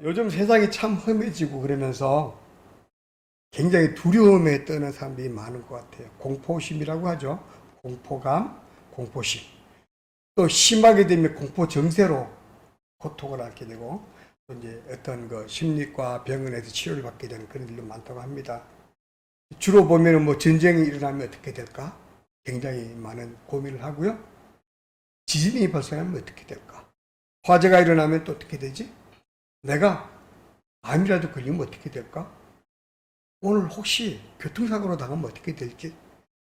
요즘 세상이 참 험해지고 그러면서 굉장히 두려움에 떠는 사람들이 많은 것 같아요. 공포심이라고 하죠. 공포감, 공포심. 또 심하게 되면 공포 증세로 고통을 앓게 되고 또 이제 어떤 그 심리과 병원에서 치료를 받게 되는 그런 일도 많다고 합니다. 주로 보면은 뭐 전쟁이 일어나면 어떻게 될까? 굉장히 많은 고민을 하고요. 지진이 발생하면 어떻게 될까? 화재가 일어나면 또 어떻게 되지? 내가 암이라도 걸리면 어떻게 될까? 오늘 혹시 교통사고로 당하면 어떻게 될지?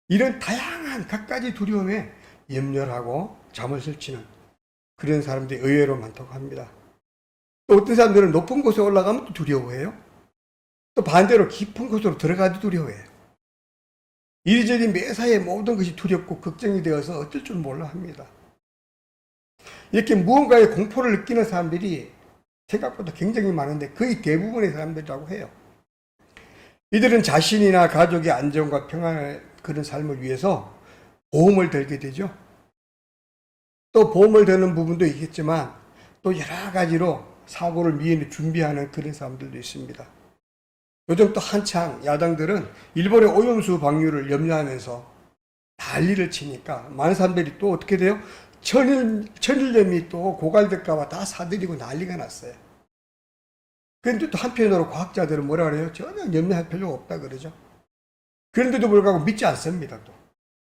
이런 다양한 갖가지 두려움에 염려하고 잠을 설치는 그런 사람들이 의외로 많다고 합니다. 또 어떤 사람들은 높은 곳에 올라가면 또 두려워해요. 또 반대로 깊은 곳으로 들어가도 두려워해요. 이리저리 매사에 모든 것이 두렵고 걱정이 되어서 어쩔 줄 몰라 합니다. 이렇게 무언가의 공포를 느끼는 사람들이 생각보다 굉장히 많은데 거의 대부분의 사람들이라고 해요. 이들은 자신이나 가족의 안전과 평안의 그런 삶을 위해서 보험을 들게 되죠. 또 보험을 드는 부분도 있겠지만 또 여러 가지로 사고를 미리 준비하는 그런 사람들도 있습니다. 요즘 또 한창 야당들은 일본의 오염수 방류를 염려하면서 난리를 치니까 많은 사람들이 또 어떻게 돼요? 천일염이 또 고갈될까봐 다 사들이고 난리가 났어요. 그런데 또 한편으로 과학자들은 뭐라 그래요? 전혀 염려할 필요가 없다 그러죠. 그런데도 불구하고 믿지 않습니다. 또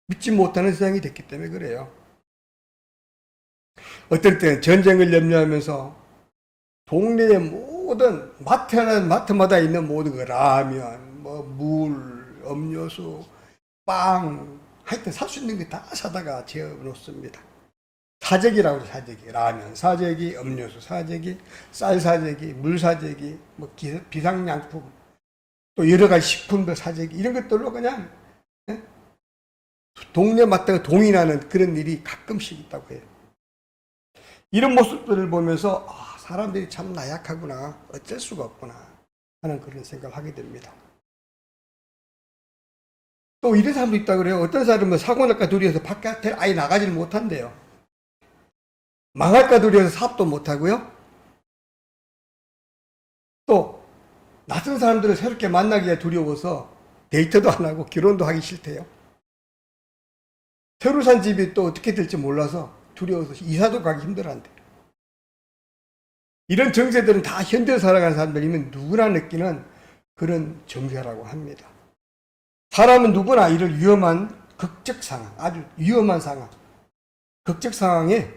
믿지 못하는 세상이 됐기 때문에 그래요. 어떨 때는 전쟁을 염려하면서 동네의 모든 마트마다 있는 모든 거 라면, 뭐 물, 음료수, 빵 하여튼 살 수 있는 게 다 사다가 재워 놓습니다. 사재기라고 하죠. 사재기. 라면 사재기, 음료수 사재기, 쌀 사재기, 물 사재기, 뭐 비상약품, 또 여러 가지 식품들 사재기 이런 것들로 그냥 동네 마트가 동인하는 그런 일이 가끔씩 있다고 해요. 이런 모습들을 보면서 사람들이 참 나약하구나, 어쩔 수가 없구나 하는 그런 생각을 하게 됩니다. 또 이런 사람도 있다고 그래요. 어떤 사람은 사고 날까 두려워서 바깥에 아예 나가지를 못한대요. 망할까 두려워서 사업도 못하고요. 또 낯선 사람들을 새롭게 만나기가 두려워서 데이트도 안 하고 결혼도 하기 싫대요. 새로 산 집이 또 어떻게 될지 몰라서 두려워서 이사도 가기 힘들어한대. 이런 정세들은 다 현대를 살아가는 사람들이면 누구나 느끼는 그런 정세라고 합니다. 사람은 누구나 이런 위험한 극적 상황, 아주 위험한 상황, 극적 상황에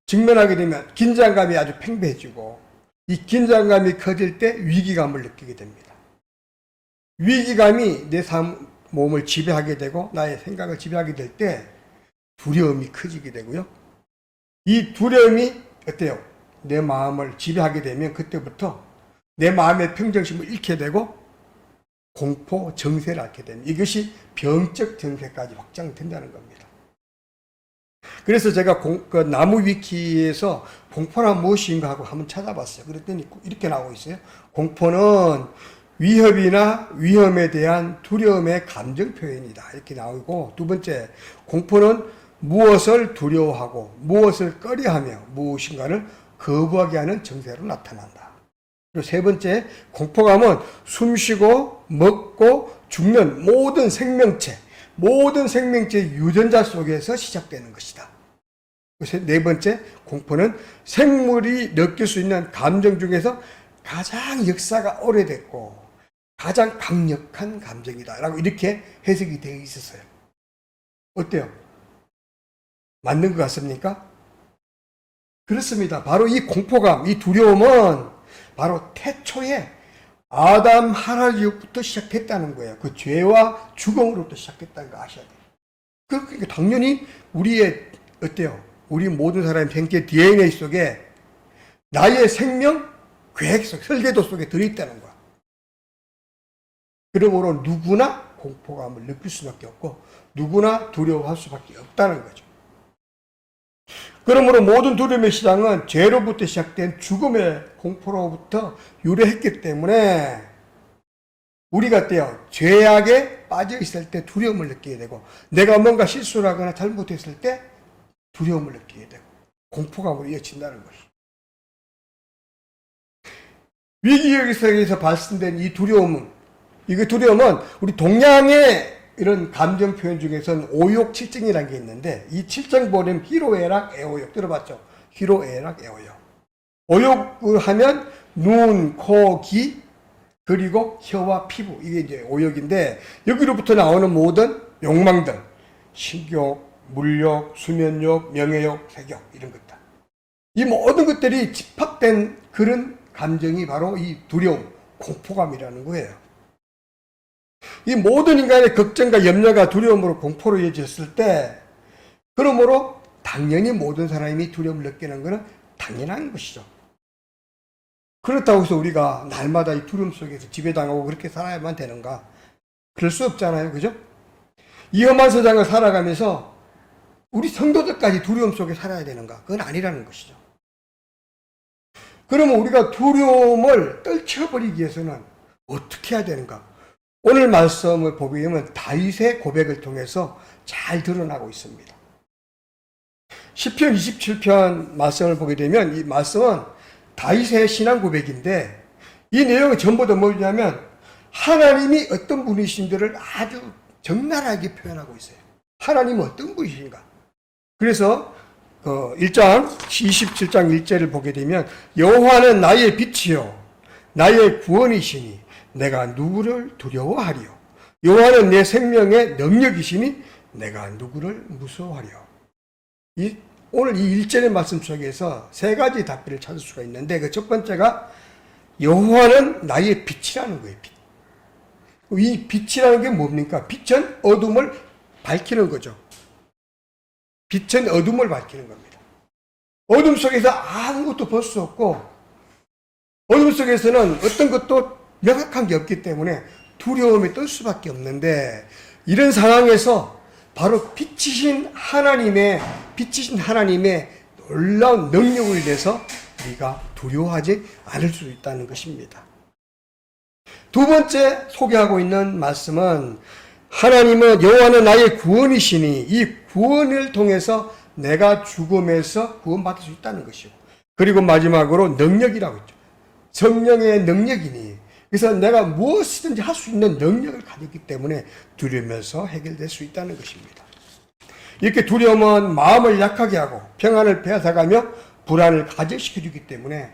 직면하게 되면 긴장감이 아주 팽배해지고 이 긴장감이 커질 때 위기감을 느끼게 됩니다. 위기감이 내 몸을 지배하게 되고 나의 생각을 지배하게 될 때 두려움이 커지게 되고요. 이 두려움이 어때요? 내 마음을 지배하게 되면 그때부터 내 마음의 평정심을 잃게 되고 공포 정세를 앓게 됩니다. 이것이 병적 정세까지 확장된다는 겁니다. 그래서 제가 그 나무 위키에서 공포란 무엇인가 하고 한번 찾아봤어요. 그랬더니 이렇게 나오고 있어요. 공포는 위협이나 위험에 대한 두려움의 감정 표현이다. 이렇게 나오고, 두 번째, 공포는 무엇을 두려워하고 무엇을 꺼려하며 무엇인가를 거부하게 하는 정세로 나타난다. 그리고 세 번째, 공포감은 숨쉬고 먹고 죽는 모든 생명체 유전자 속에서 시작되는 것이다. 네 번째, 공포는 생물이 느낄 수 있는 감정 중에서 가장 역사가 오래됐고 가장 강력한 감정이다 라고 이렇게 해석이 되어 있었어요. 어때요? 맞는 것 같습니까? 그렇습니다. 바로 이 공포감, 이 두려움은 바로 태초에 아담 하나님부터 시작했다는 거예요. 그 죄와 죽음으로부터 시작했다는 거 아셔야 돼요. 그러니까 당연히 우리의 어때요? 우리 모든 사람의 생체 DNA 속에 나의 생명 계획 속, 설계도 속에 들어있다는 거야. 그러므로 누구나 공포감을 느낄 수밖에 없고 누구나 두려워할 수밖에 없다는 거죠. 그러므로 모든 두려움의 시작은 죄로부터 시작된 죽음의 공포로부터 유래했기 때문에 우리가 어때요? 죄악에 빠져 있을 때 두려움을 느끼게 되고 내가 뭔가 실수를 하거나 잘못했을 때 두려움을 느끼게 되고 공포감으로 이어진다는 것이죠. 위기의식에서 발생된 이 두려움은, 이거 두려움은 우리 동양의 이런 감정 표현 중에서는 오욕 칠증이라는 게 있는데, 이 칠증 보면 희로애락 애오욕 들어봤죠? 희로애락 애오욕. 오욕을 하면 눈, 코, 귀, 그리고 혀와 피부, 이게 이제 오욕인데, 여기로부터 나오는 모든 욕망들, 식욕, 물욕, 수면욕, 명예욕, 색욕, 이런 것들. 이 모든 것들이 집합된 그런 감정이 바로 이 두려움, 공포감이라는 거예요. 이 모든 인간의 걱정과 염려가 두려움으로 공포로 이어졌을 때, 그러므로 당연히 모든 사람이 두려움을 느끼는 것은 당연한 것이죠. 그렇다고 해서 우리가 날마다 이 두려움 속에서 지배당하고 그렇게 살아야만 되는가? 그럴 수 없잖아요. 그죠? 이 험한 세상을 살아가면서 우리 성도들까지 두려움 속에 살아야 되는가? 그건 아니라는 것이죠. 그러면 우리가 두려움을 떨쳐버리기 위해서는 어떻게 해야 되는가? 오늘 말씀을 보게 되면 다윗의 고백을 통해서 잘 드러나고 있습니다. 시편 27편 말씀을 보게 되면 이 말씀은 다윗의 신앙 고백인데, 이 내용이 전부 다 뭐냐면 하나님이 어떤 분이신지를 아주 적나라하게 표현하고 있어요. 하나님은 어떤 분이신가? 그래서 27장 1절을 보게 되면 여호와는 나의 빛이요 나의 구원이시니 내가 누구를 두려워하리요. 여호와는 내 생명의 능력이시니 내가 누구를 무서워하리요. 오늘 이 1절의 말씀 속에서 세 가지 답변을 찾을 수가 있는데, 그 첫 번째가 여호와는 나의 빛이라는 거예요. 빛. 이 빛이라는 게 뭡니까? 빛은 어둠을 밝히는 거죠. 빛은 어둠을 밝히는 겁니다. 어둠 속에서 아무것도 볼 수 없고, 어둠 속에서는 어떤 것도 명확한 게 없기 때문에 두려움이 뜰 수밖에 없는데, 이런 상황에서 바로 빛이신 하나님의 놀라운 능력을 인해서 우리가 두려워하지 않을 수 있다는 것입니다. 두 번째 소개하고 있는 말씀은 하나님은 여호와는 나의 구원이시니 이 구원을 통해서 내가 죽음에서 구원받을 수 있다는 것이고, 그리고 마지막으로 능력이라고 했죠. 성령의 능력이니, 그래서 내가 무엇이든지 할 수 있는 능력을 가졌기 때문에 두려우면서 해결될 수 있다는 것입니다. 이렇게 두려움은 마음을 약하게 하고 평안을 빼앗아가며 불안을 가져시켜주기 때문에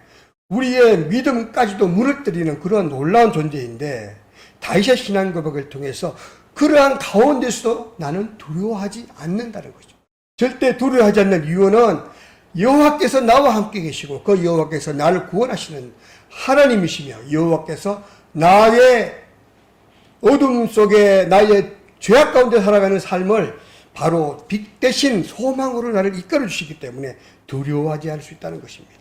우리의 믿음까지도 무너뜨리는 그런 놀라운 존재인데, 다윗의 신앙 고백을 통해서 그러한 가운데서도 나는 두려워하지 않는다는 거죠. 절대 두려워하지 않는 이유는 여호와께서 나와 함께 계시고 그 여호와께서 나를 구원하시는 하나님이시며, 여호와께서 나의 어둠 속에 나의 죄악 가운데 살아가는 삶을 바로 빛 대신 소망으로 나를 이끌어 주시기 때문에 두려워하지 않을 수 있다는 것입니다.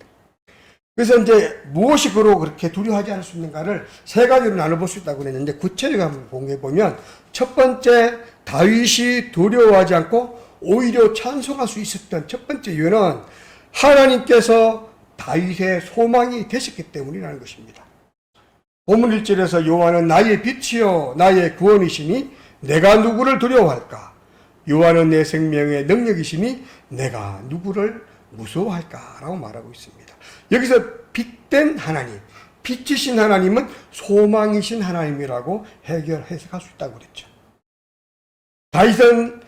그래서 이제 무엇이 그렇게 두려워하지 않을 수 있는가를 세 가지로 나눠볼 수 있다고 그랬는데, 구체적으로 한번 공유해 보면, 첫 번째, 다윗이 두려워하지 않고 오히려 찬송할 수 있었던 첫 번째 이유는 하나님께서 다윗의 소망이 되셨기 때문이라는 것입니다. 본문 1절에서 여호와는 나의 빛이요 나의 구원이시니 내가 누구를 두려워할까? 여호와는 내 생명의 능력이시니 내가 누구를 무서워할까? 라고 말하고 있습니다. 여기서 빛된 하나님, 빛이신 하나님은 소망이신 하나님이라고 해석할 수 있다고 그랬죠. 다윗은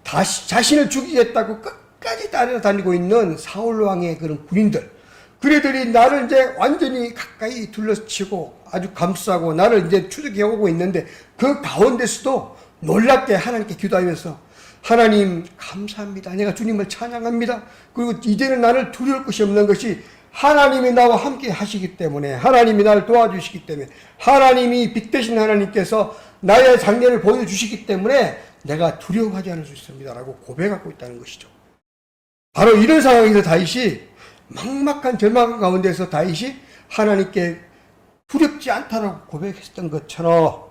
자신을 죽이겠다고 끝까지 따라다니고 있는 사울 왕의 그런 군인들, 그들이 나를 이제 완전히 가까이 둘러치고 아주 감싸고 나를 이제 추적해 오고 있는데, 그 가운데서도 놀랍게 하나님께 기도하면서 하나님 감사합니다. 내가 주님을 찬양합니다. 그리고 이제는 나를 두려울 것이 없는 것이 하나님이 나와 함께 하시기 때문에, 하나님이 나를 도와주시기 때문에, 하나님이 빛 대신 하나님께서 나의 장래를 보여주시기 때문에 내가 두려워하지 않을 수 있습니다. 라고 고백하고 있다는 것이죠. 바로 이런 상황에서 다윗이 막막한 절망 가운데서 다윗이 하나님께 두렵지 않다라고 고백했던 것처럼,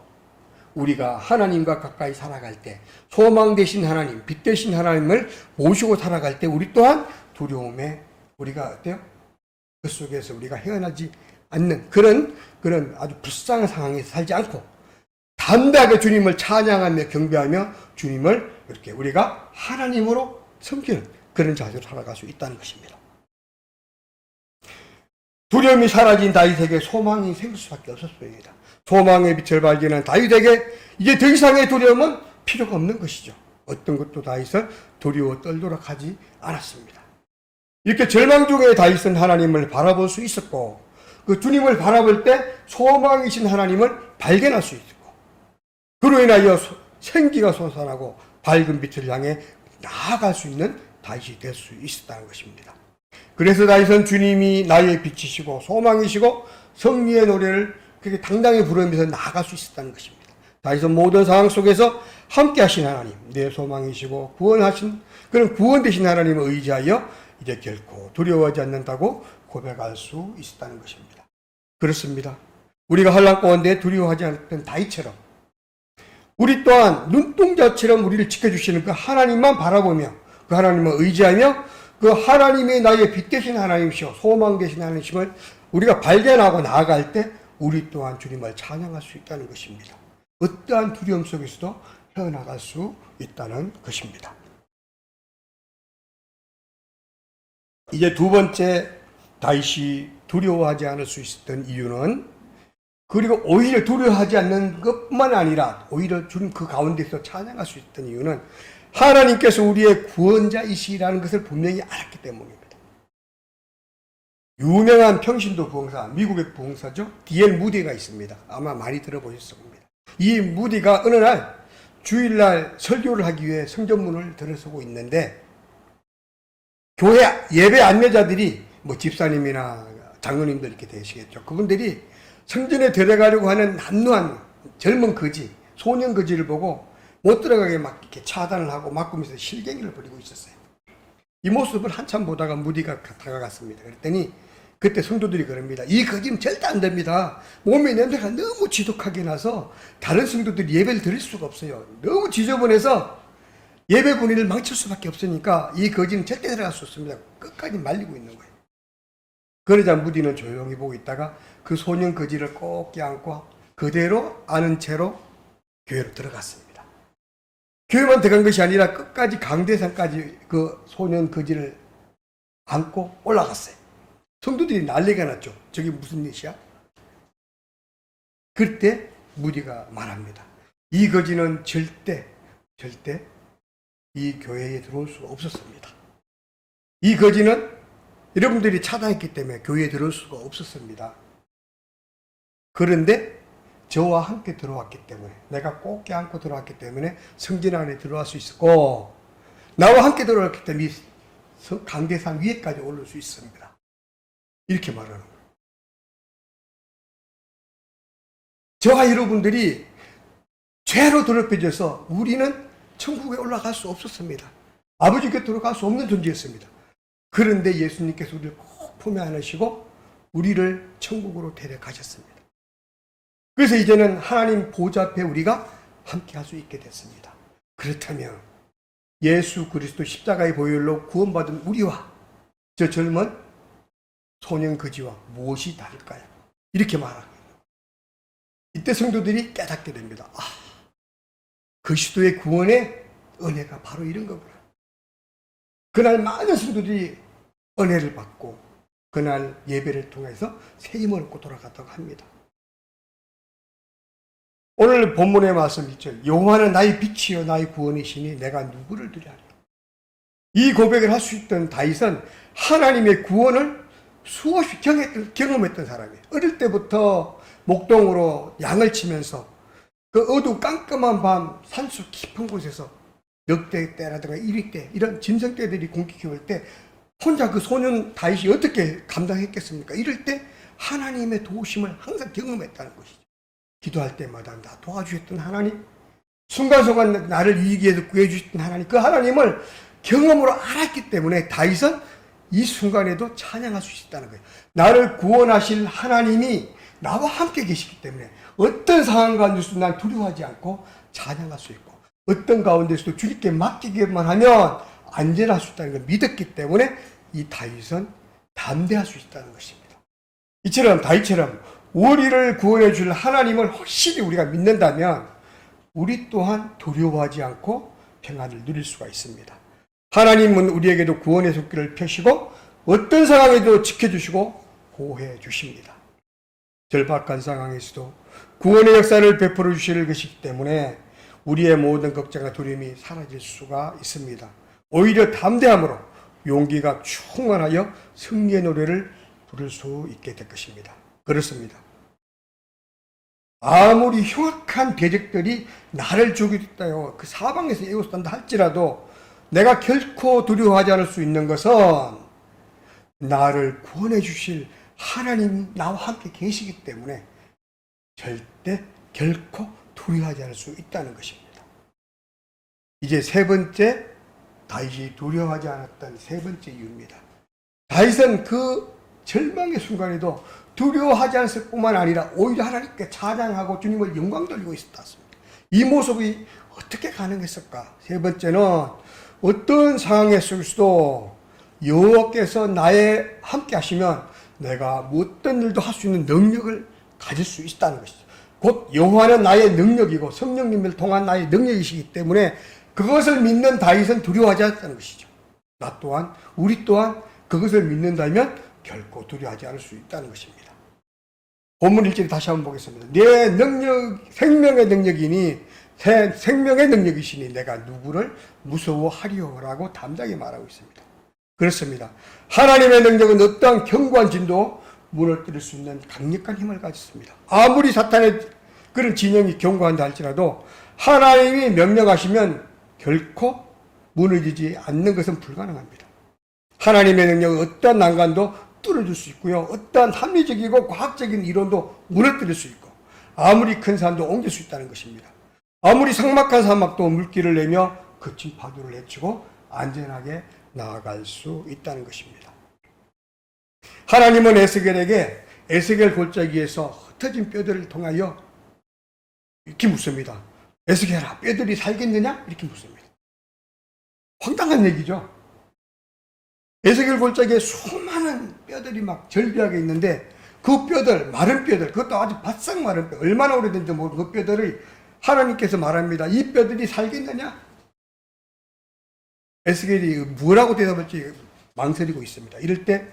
우리가 하나님과 가까이 살아갈 때 소망 되신 하나님, 빛 되신 하나님을 모시고 살아갈 때 우리 또한 두려움에 우리가 어때요? 그 속에서 우리가 헤어나지 않는 그런 아주 불쌍한 상황에서 살지 않고 담대하게 주님을 찬양하며 경배하며 주님을 이렇게 우리가 하나님으로 섬기는 그런 자세로 살아갈 수 있다는 것입니다. 두려움이 사라진 다윗에게 소망이 생길 수밖에 없었습니다. 소망의 빛을 발견한 다윗에게 이제 더 이상의 두려움은 필요가 없는 것이죠. 어떤 것도 다윗을 두려워 떨도록 하지 않았습니다. 이렇게 절망 중에 다윗은 하나님을 바라볼 수 있었고, 그 주님을 바라볼 때 소망이신 하나님을 발견할 수 있었고, 그로 인하여 생기가 솟아나고 밝은 빛을 향해 나아갈 수 있는 다윗이 될 수 있었다는 것입니다. 그래서 다윗은 주님이 나의 빛이시고 소망이시고 승리의 노래를 그렇게 당당히 부르면서 나아갈 수 있었다는 것입니다. 다윗은 모든 상황 속에서 함께 하신 하나님, 내 소망이시고 구원하신 그런 구원 되신 하나님을 의지하여 이제 결코 두려워하지 않는다고 고백할 수 있었다는 것입니다. 그렇습니다. 우리가 환난 가운데 두려워하지 않았던 다윗처럼 우리 또한 눈동자처럼 우리를 지켜주시는 그 하나님만 바라보며 그 하나님을 의지하며 그 하나님이 나의 빛 되신 하나님이시오 소망 되신 하나님이심을 우리가 발견하고 나아갈 때 우리 또한 주님을 찬양할 수 있다는 것입니다. 어떠한 두려움 속에서도 헤어나갈 수 있다는 것입니다. 이제 두 번째 다윗이 두려워하지 않을 수 있었던 이유는, 그리고 오히려 두려워하지 않는 것뿐만 아니라 오히려 주님 그 가운데서 찬양할 수 있었던 이유는 하나님께서 우리의 구원자이시라는 것을 분명히 알았기 때문입니다. 유명한 평신도 부흥사, 미국의 부흥사죠. D.L. 무디가 있습니다. 아마 많이 들어보셨을 겁니다. 이 무디가 어느 날 주일날 설교를 하기 위해 성전문을 들어서고 있는데, 교회 예배 안내자들이 뭐 집사님이나 장로님들 이렇게 되시겠죠. 그분들이 성전에 들어가려고 하는 남루한 젊은 거지, 소년 거지를 보고 못 들어가게 막 이렇게 차단을 하고 막으면서 실갱이를 벌이고 있었어요. 이 모습을 한참 보다가 무디가 다가갔습니다. 그랬더니 그때 성도들이 그럽니다. 이 거지는 절대 안 됩니다. 몸의 냄새가 너무 지독하게 나서 다른 성도들이 예배를 드릴 수가 없어요. 너무 지저분해서 예배 분위기를 망칠 수밖에 없으니까 이 거지는 절대 들어갈 수 없습니다. 끝까지 말리고 있는 거예요. 그러자 무디는 조용히 보고 있다가 그 소년 거지를 꼭 껴안고 그대로 아는 채로 교회로 들어갔습니다. 교회만 들어간 것이 아니라 끝까지 강대상까지 그 소년 거지를 안고 올라갔어요. 성도들이 난리가 났죠. 저게 무슨 짓이야? 그때 무디가 말합니다. 이 거지는 절대 이 교회에 들어올 수가 없었습니다. 이 거지는 여러분들이 차단했기 때문에 교회에 들어올 수가 없었습니다. 그런데 저와 함께 들어왔기 때문에, 내가 꼭 껴안고 들어왔기 때문에 성전 안에 들어갈 수 있었고, 나와 함께 들어왔기 때문에 강대상 위에까지 오를 수 있습니다. 이렇게 말하는 거예요. 저와 여러분들이 죄로 더럽혀져서 우리는 천국에 올라갈 수 없었습니다. 아버지 곁으로 갈 수 없는 존재였습니다. 그런데 예수님께서 우리를 꼭 품에 안으시고 우리를 천국으로 데려가셨습니다. 그래서 이제는 하나님 보좌 앞에 우리가 함께 할 수 있게 됐습니다. 그렇다면 예수 그리스도 십자가의 보혈로 구원받은 우리와 저 젊은 소년 거지와 무엇이 다를까요? 이렇게 말합니다. 이때 성도들이 깨닫게 됩니다. 아, 그리스도의 구원의 은혜가 바로 이런 거구나. 그날 많은 성도들이 은혜를 받고 그날 예배를 통해서 새 힘을 얻고 돌아갔다고 합니다. 오늘 본문의 말씀 있죠. 여호와는 나의 빛이요 나의 구원이시니 내가 누구를 두려하리. 이 고백을 할 수 있던 다윗은 하나님의 구원을 수없이 경험했던 사람이에요. 어릴 때부터 목동으로 양을 치면서 그 어두 깜깜한 밤 산속 깊은 곳에서 늑대떼라든가 이리떼 이런 짐승떼들이 공격해 올 때 혼자 그 소년 다윗이 어떻게 감당했겠습니까? 이럴 때 하나님의 도우심을 항상 경험했다는 것이죠. 기도할 때마다 나 도와주셨던 하나님, 순간순간 나를 위기에서 구해주셨던 하나님, 그 하나님을 경험으로 알았기 때문에 다윗은 이 순간에도 찬양할 수 있었다는 거예요. 나를 구원하실 하나님이 나와 함께 계시기 때문에 어떤 상황 가운데서도 난 두려워하지 않고 찬양할 수 있고, 어떤 가운데서도 주님께 맡기기만 하면 안전할 수 있다는 걸 믿었기 때문에 이 다윗은 담대할 수 있다는 것입니다. 이처럼 다윗처럼 우리를 구원해 줄 하나님을 확실히 우리가 믿는다면 우리 또한 두려워하지 않고 평안을 누릴 수가 있습니다. 하나님은 우리에게도 구원의 손길을 펴시고 어떤 상황에도 지켜주시고 보호해 주십니다. 절박한 상황에서도 구원의 역사를 베풀어 주실 것이기 때문에 우리의 모든 걱정과 두려움이 사라질 수가 있습니다. 오히려 담대함으로 용기가 충만하여 승리의 노래를 부를 수 있게 될 것입니다. 그렇습니다. 아무리 흉악한 대적들이 나를 죽이겠다요, 그 사방에서 에워싼다 할지라도 내가 결코 두려워하지 않을 수 있는 것은 나를 구원해 주실 하나님 나와 함께 계시기 때문에 절대 결코 두려워하지 않을 수 있다는 것입니다. 이제 세 번째, 다윗이 두려워하지 않았던 세 번째 이유입니다. 다윗은 그 절망의 순간에도 두려워하지 않았을 뿐만 아니라 오히려 하나님께 찬양하고 주님을 영광 돌리고 있었습니다. 이 모습이 어떻게 가능했을까? 세 번째는 어떤 상황에 속에서도 여호와께서 나에 함께 하시면 내가 어떤 일도 할 수 있는 능력을 가질 수 있다는 것이죠. 곧 여호와는 나의 능력이고 성령님을 통한 나의 능력이시기 때문에 그것을 믿는 다윗은 두려워하지 않았다는 것이죠. 나 또한, 우리 또한 그것을 믿는다면 결코 두려워하지 않을 수 있다는 것입니다. 본문 1절을 다시 한번 보겠습니다. 내 능력, 생명의 능력이니 생명의 능력이시니 내가 누구를 무서워하리오라고 담대하게 말하고 있습니다. 그렇습니다. 하나님의 능력은 어떠한 견고한 진도 무너뜨릴 수 있는 강력한 힘을 가졌습니다. 아무리 사탄의 그런 진영이 견고한다 할지라도 하나님이 명령하시면 결코 무너지지 않는 것은 불가능합니다. 하나님의 능력은 어떠한 난관도 뚫어줄 수 있고요. 어떠한 합리적이고 과학적인 이론도 무너뜨릴 수 있고 아무리 큰 산도 옮길 수 있다는 것입니다. 아무리 삭막한 사막도 물길을 내며 거친 파도를 헤치고 안전하게 나아갈 수 있다는 것입니다. 하나님은 에스겔에게 에스겔 골짜기에서 흩어진 뼈들을 통하여 이렇게 묻습니다. 에스겔아, 뼈들이 살겠느냐? 이렇게 묻습니다. 황당한 얘기죠. 에스겔 골짜기에 수많은 뼈들이 막 절비하게 있는데 그 뼈들, 마른 뼈들, 그것도 아주 바싹 마른 뼈, 얼마나 오래된지 모르는 그 뼈들이 하나님께서 말합니다. 이 뼈들이 살겠느냐? 에스겔이 뭐라고 대답할지 망설이고 있습니다. 이럴 때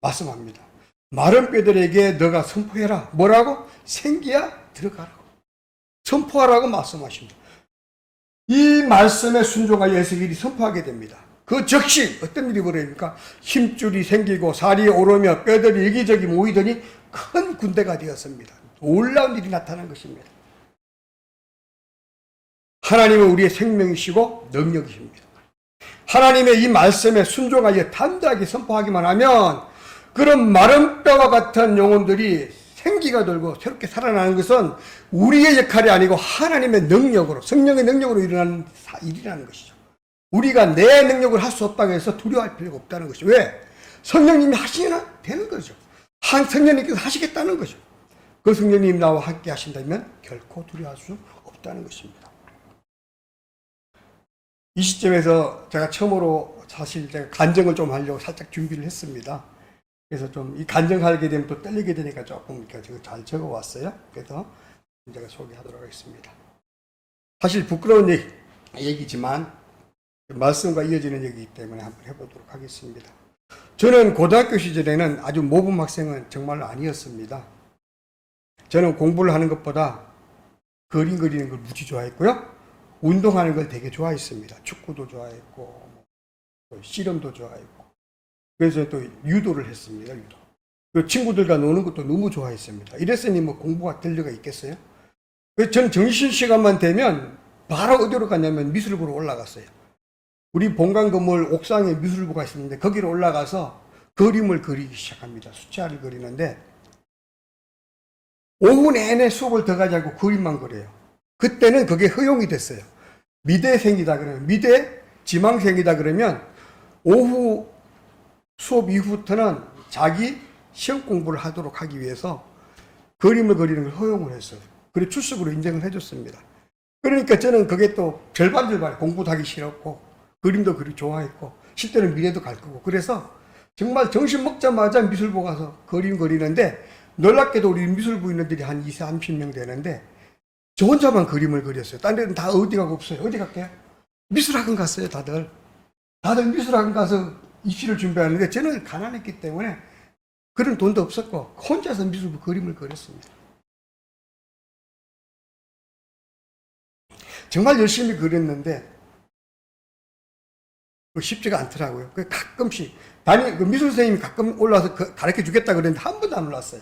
말씀합니다. 마른 뼈들에게 너가 선포해라. 뭐라고? 생기야 들어가라고. 선포하라고 말씀하십니다. 이 말씀에 순종하여 에스겔이 선포하게 됩니다. 그 즉시 어떤 일이 벌어집니까? 힘줄이 생기고 살이 오르며 뼈들이 여기저기 모이더니 큰 군대가 되었습니다. 놀라운 일이 나타난 것입니다. 하나님은 우리의 생명이시고 능력이십니다. 하나님의 이 말씀에 순종하여 담대하게 선포하기만 하면 그런 마른 뼈와 같은 영혼들이 생기가 돌고 새롭게 살아나는 것은 우리의 역할이 아니고 하나님의 능력으로, 성령의 능력으로 일어나는 일이라는 것이죠. 우리가 내 능력을 할 수 없다고 해서 두려워할 필요가 없다는 것이죠. 왜? 성령님이 하시면 되는 거죠. 성령님께서 하시겠다는 거죠. 그 성령님 나와 함께 하신다면 결코 두려워할 수 없다는 것입니다. 이 시점에서 제가 처음으로 사실 제가 간증을 좀 하려고 살짝 준비를 했습니다. 그래서 좀 이 간증하게 되면 또 떨리게 되니까 조금 이렇게 잘 적어 왔어요. 그래서 제가 소개하도록 하겠습니다. 사실 부끄러운 얘기지만 말씀과 이어지는 얘기이기 때문에 한번 해보도록 하겠습니다. 저는 고등학교 시절에는 아주 모범 학생은 정말로 아니었습니다. 저는 공부를 하는 것보다 그림 그리는 걸 무지 좋아했고요. 운동하는 걸 되게 좋아했습니다. 축구도 좋아했고, 씨름도 좋아했고. 그래서 또 유도를 했습니다. 유도. 그 친구들과 노는 것도 너무 좋아했습니다. 이랬으니 뭐 공부가 될 리가 있겠어요? 그래서 저는 점심시간만 되면 바로 어디로 갔냐면 미술부로 올라갔어요. 우리 본관 건물 옥상에 미술부가 있었는데 거기로 올라가서 그림을 그리기 시작합니다. 수채화를 그리는데 오후 내내 수업을 더 가지 않고 그림만 그려요. 그때는 그게 허용이 됐어요. 미대생이다 그러면, 미대 지망생이다 그러면 오후 수업 이후부터는 자기 시험 공부를 하도록 하기 위해서 그림을 그리는 걸 허용을 했어요. 그리고 출석으로 인정을 해줬습니다. 그러니까 저는 그게 또 절반절반 공부도 하기 싫었고 그림도 그리 좋아했고 실제는 미래도 갈 거고 그래서 정말 점심 먹자마자 미술부 가서 그림 그리는데 놀랍게도 우리 미술부 인원들이 한 20, 30명 되는데 저 혼자만 그림을 그렸어요. 딴 데는 다 어디 가고 없어요. 어디 갈게요? 미술학원 갔어요, 다들. 다들 미술학원 가서 입시를 준비하는데 저는 가난했기 때문에 그런 돈도 없었고 혼자서 미술 그림을 그렸습니다. 정말 열심히 그렸는데 쉽지가 않더라고요. 가끔씩 그 미술 선생님이 가끔 올라와서 가르쳐 주겠다 그랬는데 한 번도 안 올랐어요.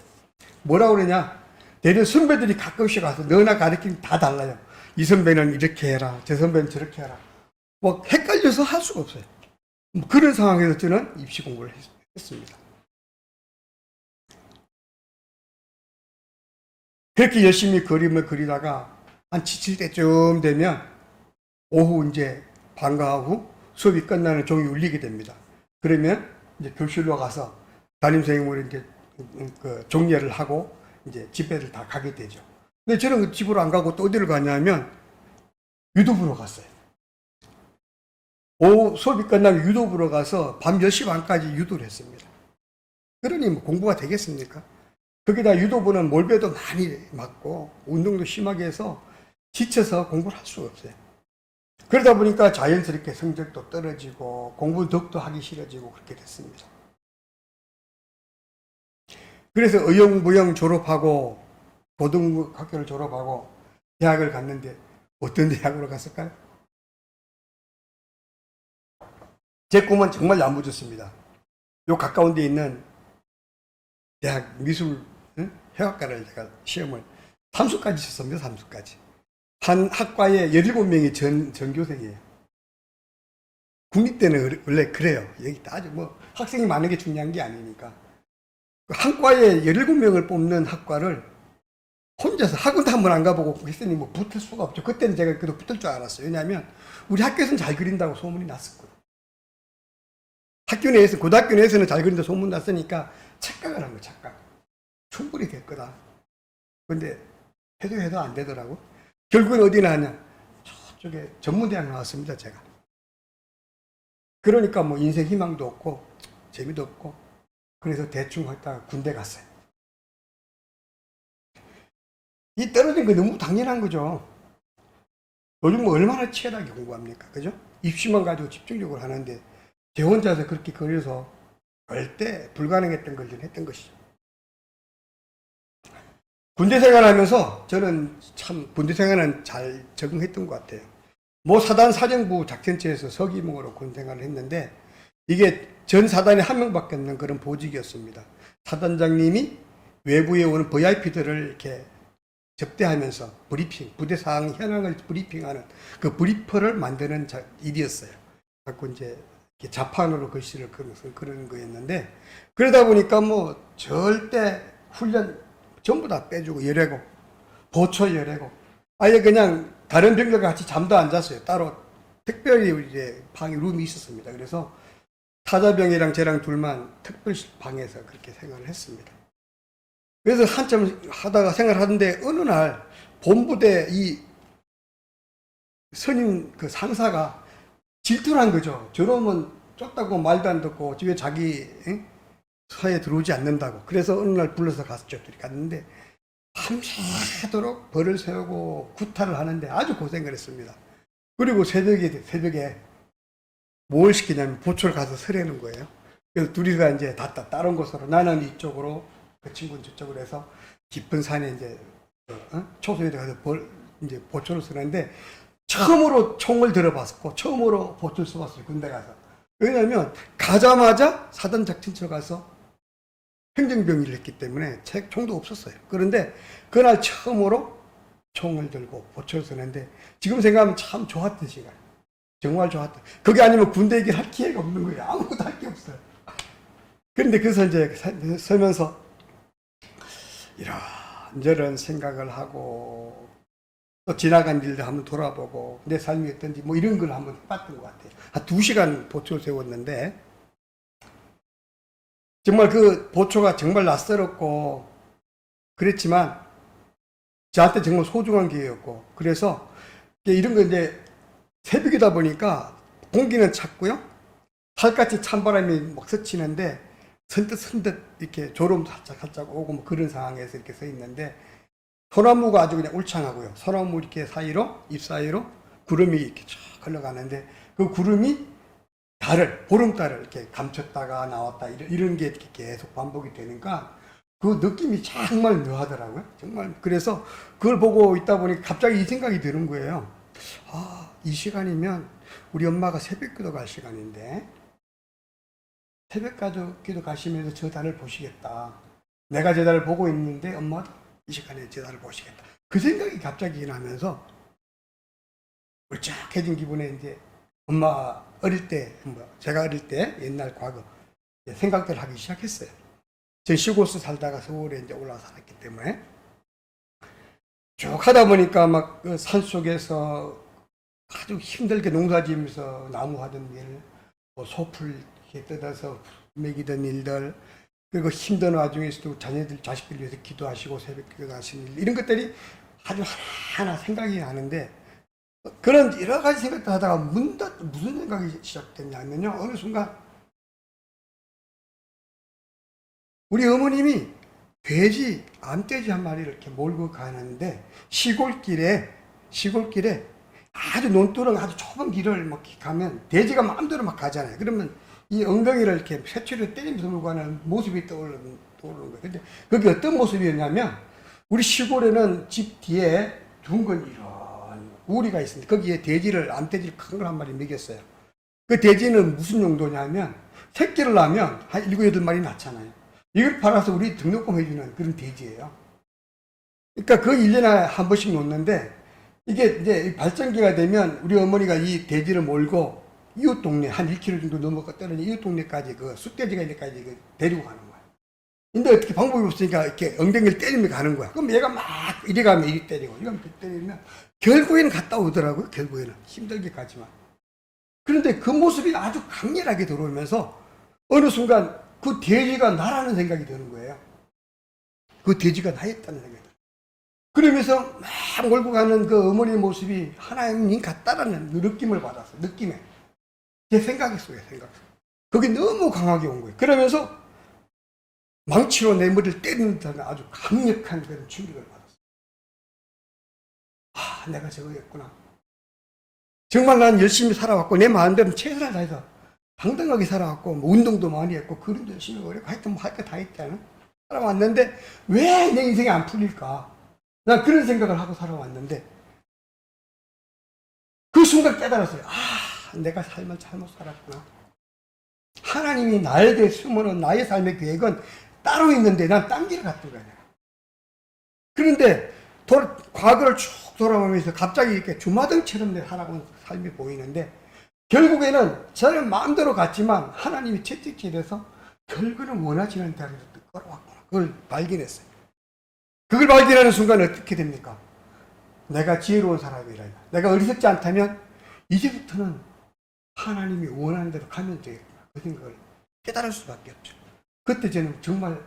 뭐라고 그러냐? 내려 선배들이 가끔씩 와서 너나 가르치면 다 달라요. 이 선배는 이렇게 해라, 저 선배는 저렇게 해라. 뭐 헷갈려서 할 수가 없어요. 그런 상황에서 저는 입시 공부를 했습니다. 그렇게 열심히 그림을 그리다가 한 지칠 때쯤 되면 오후 이제 방과후 수업이 끝나는 종이 울리게 됩니다. 그러면 이제 교실로 가서 담임선생님으로 이제 그 종례를 하고 이제 집에를 다 가게 되죠. 근데 저는 집으로 안 가고 또 어디를 가냐면 유도부로 갔어요. 오후 수업이 끝나면 유도부로 가서 밤 10시 반까지 유도를 했습니다. 그러니 뭐 공부가 되겠습니까? 거기다 유도부는 몰배도 많이 맞고 운동도 심하게 해서 지쳐서 공부를 할 수가 없어요. 그러다 보니까 자연스럽게 성적도 떨어지고 공부 더욱더 하기 싫어지고 그렇게 됐습니다. 그래서 의용부영 졸업하고 고등학교를 졸업하고 대학을 갔는데 어떤 대학으로 갔을까요? 제 꿈은 정말 야무졌습니다. 요 가까운 데 있는 대학 미술 회화과를 제가 시험을 3수까지 쳤습니다. 3수까지. 한 학과에 17명이 전교생이에요. 국립대는 원래 그래요. 여기 아주 뭐 학생이 많은 게 중요한 게 아니니까. 한 과에 17명을 뽑는 학과를 혼자서 학원도 한 번 안 가보고 했으니 뭐 붙을 수가 없죠. 그때는 제가 그래도 붙을 줄 알았어요. 왜냐하면 우리 학교에서는 잘 그린다고 소문이 났었거든요. 학교 내에서, 고등학교 내에서는 잘 그린다 소문 났으니까 착각을 한 거예요. 착각. 충분히 될 거다. 근데 해도 안 되더라고. 결국은 어디 나왔냐? 저쪽에 전문대학 나왔습니다, 제가. 그러니까 뭐 인생 희망도 없고 재미도 없고 그래서 대충 했다가 군대 갔어요. 이 떨어진 거 너무 당연한 거죠. 요즘 뭐 얼마나 치열하게 공부합니까? 그죠? 입시만 가지고 집중적으로 하는데 제 혼자서 그렇게 그려서 절대 불가능했던 걸 했던 것이죠. 군대 생활하면서 저는 참 군대 생활은 잘 적응했던 것 같아요. 모 사단 사령부 작전처에서 서기목으로 군 생활을 했는데 이게 전 사단에 한 명밖에 없는 그런 보직이었습니다. 사단장님이 외부에 오는 VIP들을 이렇게 접대하면서 브리핑, 부대 상황 현황을 브리핑하는 그 브리퍼를 만드는 일이었어요. 자꾸 이제 자판으로 글씨를 그런 거였는데 그러다 보니까 뭐 절대 훈련 전부 다 빼주고 열애고 보초 열애고 아예 그냥 다른 병력과 같이 잠도 안 잤어요. 따로 특별히 이제 방에 룸이 있었습니다. 그래서 타자병이랑 저랑 둘만 특별 방에서 그렇게 생활을 했습니다. 그래서 한참 하다가 생활하는데 어느 날 본부대 이 선임 그 상사가 질투를 한 거죠. 저러면 쫓다고 말도 안 듣고 왜 자기 사에 들어오지 않는다고. 그래서 어느 날 불러서 갔죠. 둘이 갔는데 밤새도록 벌을 세우고 구타를 하는데 아주 고생을 했습니다. 그리고 새벽에 뭘 시키냐면 보초를 가서 설해는 거예요. 그래서 둘이서 이제 다른 곳으로 나는 이쪽으로 그 친구는 저쪽으로 해서 깊은 산에 이제 초소에 가서 이제 보초를 쓰는데 처음으로 총을 들어봤고 처음으로 보초를 쏘았어요. 군대 가서. 왜냐하면 가자마자 사단 작전처 가서 행정병일을 했기 때문에 총도 없었어요. 그런데 그날 처음으로 총을 들고 보초를 쏘는데 지금 생각하면 참 좋았던 시간. 정말 좋았다. 그게 아니면 군대 얘기를 할 기회가 없는 거예요. 아무것도 할 게 없어요. 그런데 그래서 이제 서면서 이런저런 생각을 하고 또 지나간 일들 한번 돌아보고 내 삶이 어떤지 뭐 이런 걸 한번 해봤던 것 같아요. 한 2시간 보초를 세웠는데 정말 그 보초가 정말 낯설었고 그랬지만 저한테 정말 소중한 기회였고 그래서 이런 거 이제 새벽이다 보니까 공기는 찼고요. 살같이 찬바람이 막 스치는데 선뜻 이렇게 졸음 살짝 오고 뭐 그런 상황에서 이렇게 서 있는데 소나무가 아주 그냥 울창하고요. 소나무 이렇게 사이로 잎 사이로 구름이 이렇게 쫙 흘러가는데 그 구름이 보름달을 이렇게 감췄다가 나왔다 이런 게 이렇게 계속 반복이 되니까 그 느낌이 정말 묘하더라고요. 정말. 그래서 그걸 보고 있다 보니 갑자기 이 생각이 드는 거예요. 아, 이 시간이면 우리 엄마가 새벽 기도 갈 시간인데 새벽 기도 가시면서 저 달을 보시겠다. 내가 저 달을 보고 있는데 엄마도 이 시간에 저 달을 보시겠다. 그 생각이 갑자기 나면서 울적해진 기분에 이제 엄마 어릴 때, 제가 어릴 때 옛날 과거 생각들을 하기 시작했어요. 전 시골서 살다가 서울에 이제 올라와 살았기 때문에 쭉 하다 보니까 막 그 산속에서 아주 힘들게 농사 지으면서 나무 하던 일, 뭐 소풀 이렇게 뜯어서 먹이던 일들, 그리고 힘든 와중에서도 자식들 위해서 기도하시고 새벽 기도하시는 일, 이런 것들이 아주 하나하나 생각이 나는데 그런 여러 가지 생각도 하다가 문득 무슨 생각이 시작됐냐면요. 어느 순간 우리 어머님이 암돼지 한 마리를 이렇게 몰고 가는데 시골길에 아주 논두렁 아주 좁은 길을 막 가면 돼지가 마음대로 막 가잖아요. 그러면 이 엉덩이를 이렇게 새치를 때리면서 몰고 가는 모습이 떠오르는 거예요. 근데 그게 어떤 모습이었냐면 우리 시골에는 집 뒤에 둥근 이런 우리가 있습니다. 거기에 암돼지를 큰 걸 한 마리 먹였어요. 그 돼지는 무슨 용도냐면 새끼를 낳으면 한 7, 8마리 낳잖아요. 이걸 팔아서 우리 등록금 해주는 그런 돼지예요. 그러니까 그 1년에 한 번씩 놓는데 이게 이제 발전기가 되면 우리 어머니가 이 돼지를 몰고 이웃 동네 한 1km 정도 넘어가 떨어진 이웃 동네까지 그 숫돼지가 있는 데까지 데리고 가는 거야. 근데 어떻게 방법이 없으니까 이렇게 엉덩이를 때리며 가는 거야. 그럼 얘가 막 이리 가면 이리 때리고 이리 가면 때리면 결국에는 갔다 오더라고요. 결국에는 힘들게 가지만. 그런데 그 모습이 아주 강렬하게 들어오면서 어느 순간 그 돼지가 나라는 생각이 드는 거예요. 그 돼지가 나였다는 생각이 들어요. 그러면서 막 몰고 가는 그 어머니의 모습이 하나님 같다라는 그 느낌을 받았어요. 느낌에. 제 생각 속에. 그게 너무 강하게 온 거예요. 그러면서 망치로 내 머리를 때리는 듯한 아주 강력한 그런 충격을 받았어요. 아, 내가 저거였구나. 정말 난 열심히 살아왔고 내 마음대로 최선을 다해서 당당하게 살아왔고 뭐 운동도 많이 했고 그림도 열심히 그리고 하여튼 뭐 할 거 다 했잖아. 살아왔는데 왜 내 인생이 안 풀릴까? 난 그런 생각을 하고 살아왔는데 그 순간 깨달았어요. 아, 내가 삶을 잘못 살았구나. 하나님이 나에게 숨어놓은 나의 삶의 계획은 따로 있는데 난 딴 길을 갔던 거야. 그런데 과거를 쭉 돌아보면서 갑자기 이렇게 주마등처럼 내 살아온 삶이 보이는데 결국에는 저는 마음대로 갔지만 하나님이 채찍질해서 결국은 원하시는 대로 끌어왔구나. 그걸 발견했어요. 그걸 발견하는 순간 어떻게 됩니까? 내가 지혜로운 사람이라. 내가 어리석지 않다면 이제부터는 하나님이 원하는 대로 가면 되겠구나. 그 생각을 깨달을 수밖에 없죠. 그때 저는 정말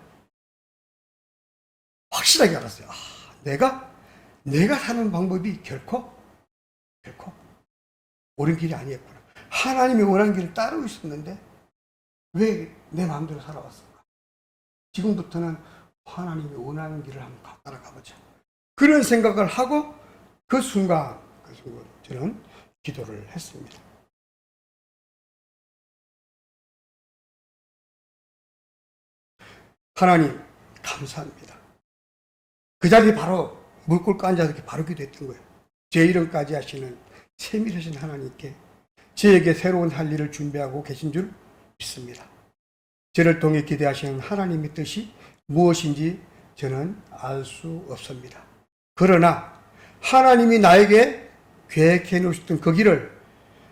확실하게 알았어요. 아, 내가 사는 방법이 결코 옳은 길이 아니었구나. 하나님이 원하는 길을 따르고 있었는데 왜 내 마음대로 살아왔을까? 지금부터는 하나님이 원하는 길을 한번 따라가보자. 그런 생각을 하고 그 순간 저는 기도를 했습니다. 하나님 감사합니다. 그 자리에 바로 무릎 꿇고 앉아서 이렇게 바로 기도했던 거예요. 제 이름까지 하시는 세밀하신 하나님께 저에게 새로운 할 일을 준비하고 계신 줄 믿습니다. 저를 통해 기대하시는 하나님의 뜻이 무엇인지 저는 알 수 없습니다. 그러나 하나님이 나에게 계획해 놓으셨던 그 길을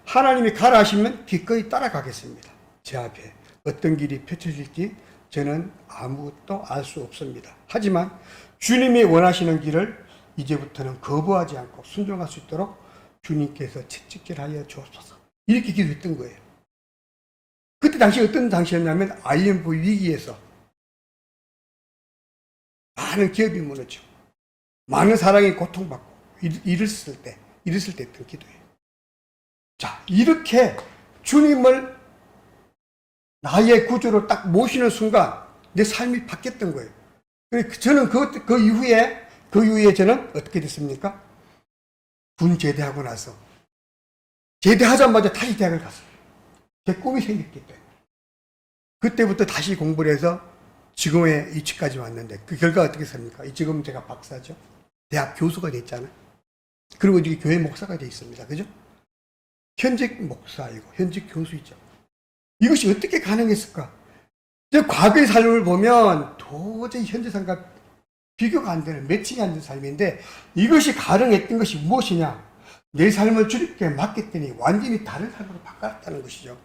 하나님이 가라 하시면 기꺼이 따라가겠습니다. 제 앞에 어떤 길이 펼쳐질지 저는 아무것도 알 수 없습니다. 하지만 주님이 원하시는 길을 이제부터는 거부하지 않고 순종할 수 있도록 주님께서 채찍질하여 주옵소서. 이렇게 기도했던 거예요. 그때 당시 어떤 당시였냐면 IMF 위기에서 많은 기업이 무너지고 많은 사람이 고통받고 이랬을 때 했던 기도예요. 자, 이렇게 주님을 나의 구주로 딱 모시는 순간 내 삶이 바뀌었던 거예요. 저는 그 이후에 저는 어떻게 됐습니까? 군 제대하고 나서 제대하자마자 다시 대학을 갔어요. 제 꿈이 생겼기 때문에. 그때부터 다시 공부를 해서 지금의 위치까지 왔는데 그 결과가 어떻게 습니까? 지금 제가 박사죠. 대학 교수가 됐잖아요. 그리고 이제 교회 목사가 돼 있습니다. 그죠? 현직 목사이고 현직 교수이죠. 이것이 어떻게 가능했을까? 과거의 삶을 보면 도저히 현재 삶과 비교가 안 되는, 매칭이 안 되는 삶인데 이것이 가능했던 것이 무엇이냐? 내 삶을 주님께 맡겼더니 완전히 다른 삶으로 바꿨다는 것이죠.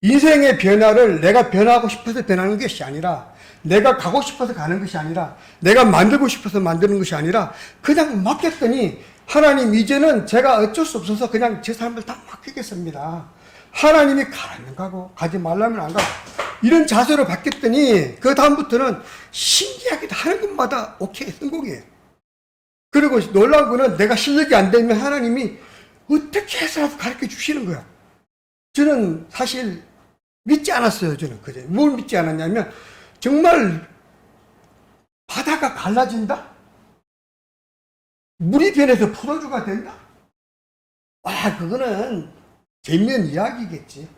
인생의 변화를 내가 변하고 싶어서 변하는 것이 아니라, 내가 가고 싶어서 가는 것이 아니라, 내가 만들고 싶어서 만드는 것이 아니라 그냥 맡겼더니 하나님, 이제는 제가 어쩔 수 없어서 그냥 제 삶을 다 맡기겠습니다. 하나님이 가라면 가고 가지 말라면 안 가고 이런 자세로 바뀌었더니 그 다음부터는 신기하게 하는 것마다 오케이, 성공이에요. 그리고 놀라운 거는 내가 실력이 안 되면 하나님이 어떻게 해서라도 가르쳐 주시는 거야. 저는 사실 믿지 않았어요. 저는 그제 뭘 믿지 않았냐면, 정말 바다가 갈라진다? 물이 변해서 풀어주가 된다? 와, 그거는 재미있는 이야기겠지.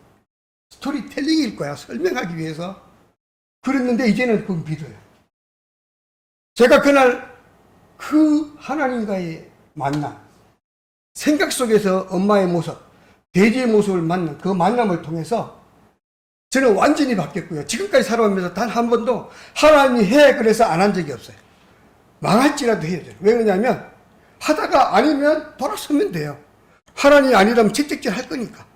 스토리텔링일 거야. 설명하기 위해서. 그랬는데 이제는 그건 믿어요. 제가 그날 그 하나님과의 만남, 생각 속에서 엄마의 모습, 돼지의 모습을 만난 그 만남을 통해서 저는 완전히 바뀌었고요. 지금까지 살아오면서 단 한 번도 하나님이 해 그래서 안 한 적이 없어요. 망할지라도 해야 돼요. 왜 그러냐면 하다가 아니면 돌아서면 돼요. 하나님이 아니라면 채찍질 할 거니까.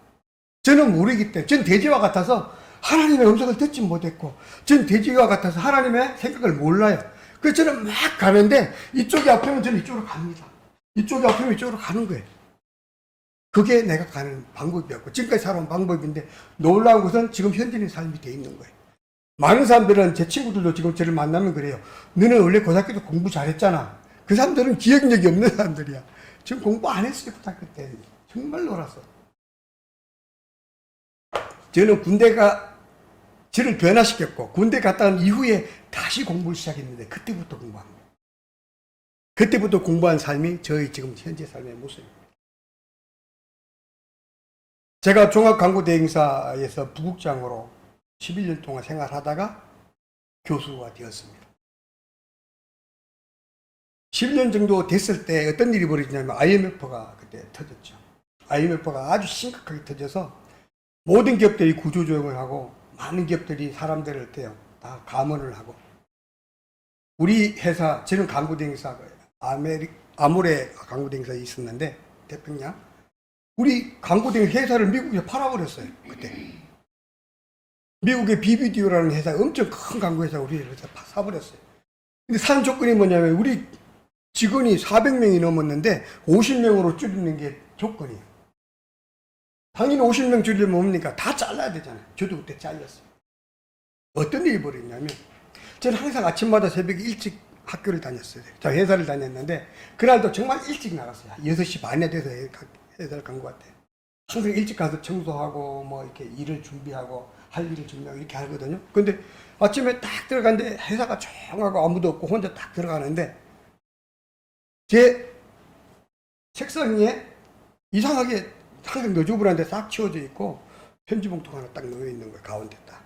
저는 모르기 때문에, 전 돼지와 같아서 하나님의 음성을 듣지 못했고, 전 돼지와 같아서 하나님의 생각을 몰라요. 그래서 저는 막 가는데 이쪽이 아프면 저는 이쪽으로 갑니다. 이쪽이 아프면 이쪽으로 가는 거예요. 그게 내가 가는 방법이었고 지금까지 살아온 방법인데, 놀라운 것은 지금 현재의 삶이 돼 있는 거예요. 많은 사람들은, 제 친구들도 지금 저를 만나면 그래요. 너는 원래 고등학교 때 공부 잘했잖아. 그 사람들은 기억력이 없는 사람들이야. 지금 공부 안 했어요. 고등학교 때 정말 놀았어. 저는 군대가 저를 변화시켰고, 군대 갔다 온 이후에 다시 공부를 시작했는데 그때부터 공부한 거예요. 그때부터 공부한 삶이 저희 지금 현재 삶의 모습입니다. 제가 종합강구대행사에서 부국장으로 11년 동안 생활하다가 교수가 되었습니다. 10년 정도 됐을 때 어떤 일이 벌어지냐면 IMF가 그때 터졌죠. IMF가 아주 심각하게 터져서 모든 기업들이 구조조정을 하고 많은 기업들이 사람들을 다 감원을 하고, 우리 회사, 저는 강구대행사 아모레 강구대행사에 있었는데 태평양, 우리 강구대행 회사를 미국에 팔아버렸어요. 그때 미국의 BBDO라는 회사, 엄청 큰 강구회사 우리 회사 사버렸어요. 근데 산 조건이 뭐냐면 우리 직원이 400명이 넘었는데 50명으로 줄이는 게 조건이에요. 당연히 50명 줄이려면 뭡니까? 다 잘라야 되잖아요. 저도 그때 잘렸어요. 어떤 일이 벌어졌냐면, 저는 항상 아침마다 새벽에 일찍 학교를 다녔어요. 저 회사를 다녔는데 그날도 정말 일찍 나갔어요. 6시 반에 돼서 회사를 간 것 같아요. 항상 일찍 가서 청소하고 뭐 이렇게 일을 준비하고 할 일을 준비하고 이렇게 하거든요. 근데 아침에 딱 들어갔는데 회사가 조용하고 아무도 없고 혼자 딱 들어가는데 제 책상 위에 이상하게 항상 너저분한테 싹 치워져 있고 편지 봉투가 하나 딱 놓여 있는 거예요. 가운데 딱.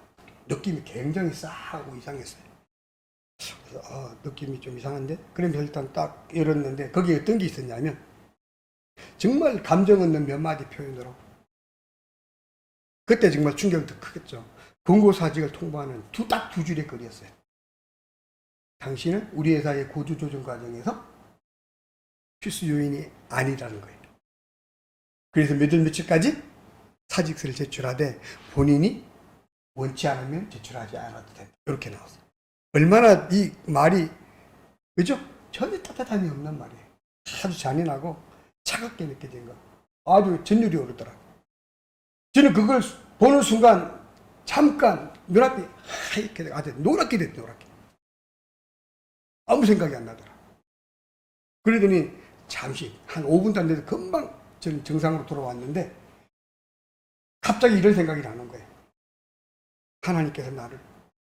느낌이 굉장히 싸하고 이상했어요. 그래서 느낌이 좀 이상한데? 그러면서 일단 딱 열었는데 거기에 어떤 게 있었냐면 정말 감정 없는 몇 마디 표현으로, 그때 정말 충격이 더 크겠죠. 권고사직을 통보하는 딱 두 줄의 글이었어요. 당신은 우리 회사의 구조조정 과정에서 필수 요인이 아니라는 거예요. 그래서 몇 월 며칠까지 사직서를 제출하되 본인이 원치 않으면 제출하지 않아도 된다. 이렇게 나왔어요. 얼마나 이 말이, 그죠? 전혀 따뜻함이 없는 말이에요. 아주 잔인하고 차갑게 느껴진 거. 아주 전율이 오르더라고요. 저는 그걸 보는 순간 잠깐 눈앞이 하얗게 아주 노랗게 됐어요. 노랗게. 아무 생각이 안 나더라고요. 그러더니 잠시 한 5분도 안 돼서 금방 저는 정상으로 돌아왔는데 갑자기 이런 생각이 나는 거예요. 하나님께서 나를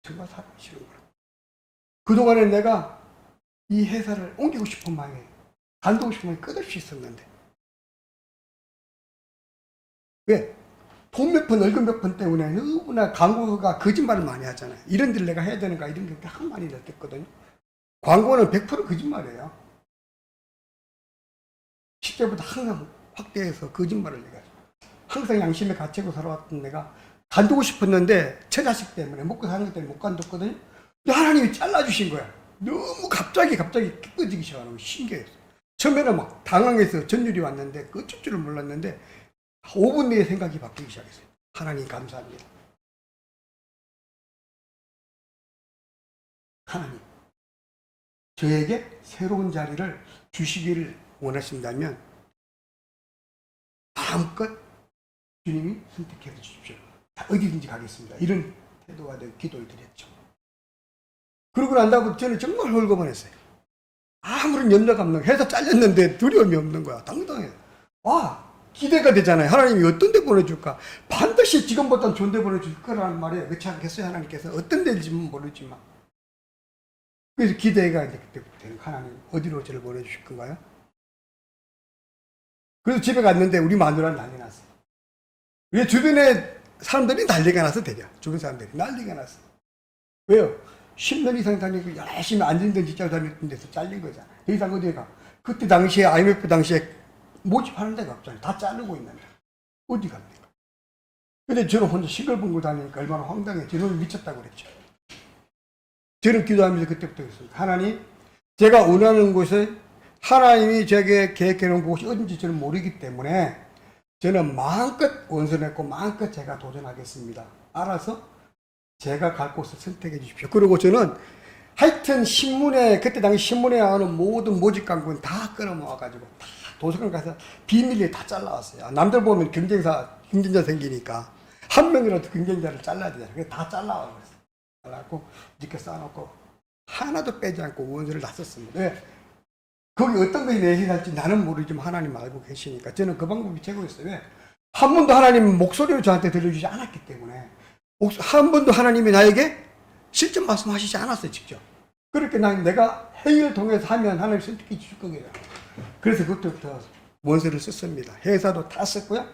정말 사랑하시는구나. 그동안에 내가 이 회사를 옮기고 싶은 마음에, 간두고 싶은 마음이 끝없이 있었는데 왜? 돈 몇 푼, 월급 몇 푼 때문에 너무나 광고가 거짓말을 많이 하잖아요. 이런 데를 내가 해야 되는가 이런 게 한 많이 느꼈거든요. 광고는 100% 거짓말이에요. 실제보다 항상 확대해서 거짓말을 내가 항상 양심에 갇히고 살아왔던 내가 간두고 싶었는데 처자식 때문에 먹고 사는 것 때문에 못 간뒀거든요. 근데 하나님이 잘라주신 거야. 너무 갑자기 기뻐지기 시작하는 거 신기했어요. 처음에는 막 당황해서 전율이 왔는데 어쩔 줄을 몰랐는데 5분 내에 생각이 바뀌기 시작했어요. 하나님 감사합니다. 하나님 저에게 새로운 자리를 주시기를 원하신다면 마음껏 주님이 선택해 주십시오. 다 어디든지 가겠습니다. 이런 태도가 되어 기도를 드렸죠. 그러고 난 다음에 저는 정말 홀가분했어요. 아무런 염려가 없는 거야. 회사 잘렸는데 두려움이 없는 거야. 당당해. 기대가 되잖아요. 하나님이 어떤 데 보내줄까? 반드시 지금보다는 좋은 데 보내줄 거라는 말이에요. 그렇지 않겠어요? 하나님께서 어떤 데인지는 모르지만. 그래서 기대가 이제 그때부터 하나님 어디로 저를 보내주실 건가요? 그래서 집에 갔는데 우리 마누라는 난리 났어요. 왜 주변에 사람들이 난리가 나서 되냐? 주변 사람들이 난리가 났어. 왜요? 10년 이상 다니고 열심히 앉은 직장 다녔던 데서 잘린 거잖아. 더 이상 어디에 가? 그때 당시에 IMF 당시에 모집하는 데가 없잖아요. 다 자르고 있는데 어디 갑니까? 근데 저는 혼자 시골봉고 다니니까 얼마나 황당해. 저는 미쳤다고 그랬죠. 저는 기도하면서 그때부터 했습니다. 하나님, 제가 원하는 곳에 하나님이 제게 계획해 놓은 곳이 어딘지 저는 모르기 때문에 저는 마음껏 원선했고 마음껏 제가 도전하겠습니다. 알아서 제가 갈 곳을 선택해 주십시오. 그리고 저는 하여튼 신문에 그때 당시 신문에 나오는 모든 모집 광고는 다 끌어모아가지고 다 도서관 가서 비밀리에 다 잘라왔어요. 남들 보면 경쟁자 생기니까 한 명이라도 경쟁자를 잘라야 되잖아요. 그래서 다 잘라왔어요. 잘라고 이렇게 쌓아놓고 하나도 빼지 않고 원서를 다 썼습니다. 왜? 거기 어떤 것이 내시 살지 나는 모르지만 하나님 알고 계시니까 저는 그 방법이 최고였어요. 왜? 한 번도 하나님 목소리로 저한테 들려주지 않았기 때문에 한 번도 하나님이 나에게 실전 말씀하시지 않았어요. 직접. 그렇게 내가 행위를 통해서 하면 하나님 선택해 주실 거예요. 그래서 그때부터 원서를 썼습니다. 회사도 다 썼고요.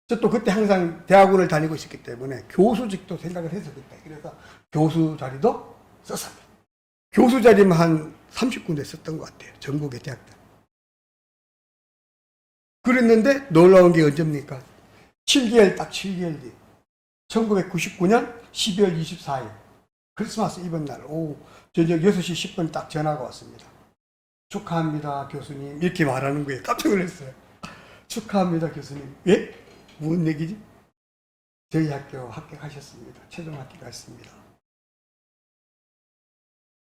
저 또 그때 항상 대학원을 다니고 있었기 때문에 교수직도 생각을 해서 그때 그래서 교수 자리도 썼습니다. 교수 자리만 한 30군데 썼던 것 같아요. 전국의 대학들. 그랬는데 놀라운 게 언제입니까? 7개월 딱 7개월 뒤 1999년 12월 24일 크리스마스 이브 날 오후 저녁 6시 10분 딱 전화가 왔습니다. 축하합니다 교수님 이렇게 말하는 거예요. 깜짝 놀랐어요. 축하합니다 교수님. 예? 무슨 얘기지? 저희 학교 합격하셨습니다. 최종 합격하셨습니다.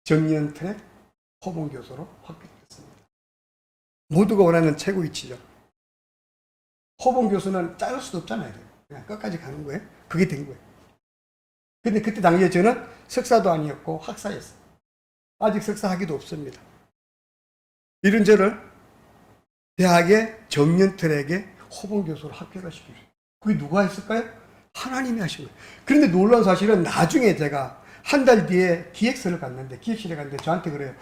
정년 트랙 호봉 교수로 합격했습니다. 모두가 원하는 최고 위치죠. 호봉 교수는 자를 수도 없잖아요. 그냥 끝까지 가는 거예요. 그게 된 거예요. 근데 그때 당시에 저는 석사도 아니었고 학사였어요. 아직 석사 학위도 없습니다. 이런 저를 대학의 정년 트랙에 호봉 교수로 합격을 시켜주세요. 그게 누가 했을까요? 하나님이 하신 거예요. 그런데 놀라운 사실은 나중에 제가 한 달 뒤에 기획실에 갔는데 저한테 그래요.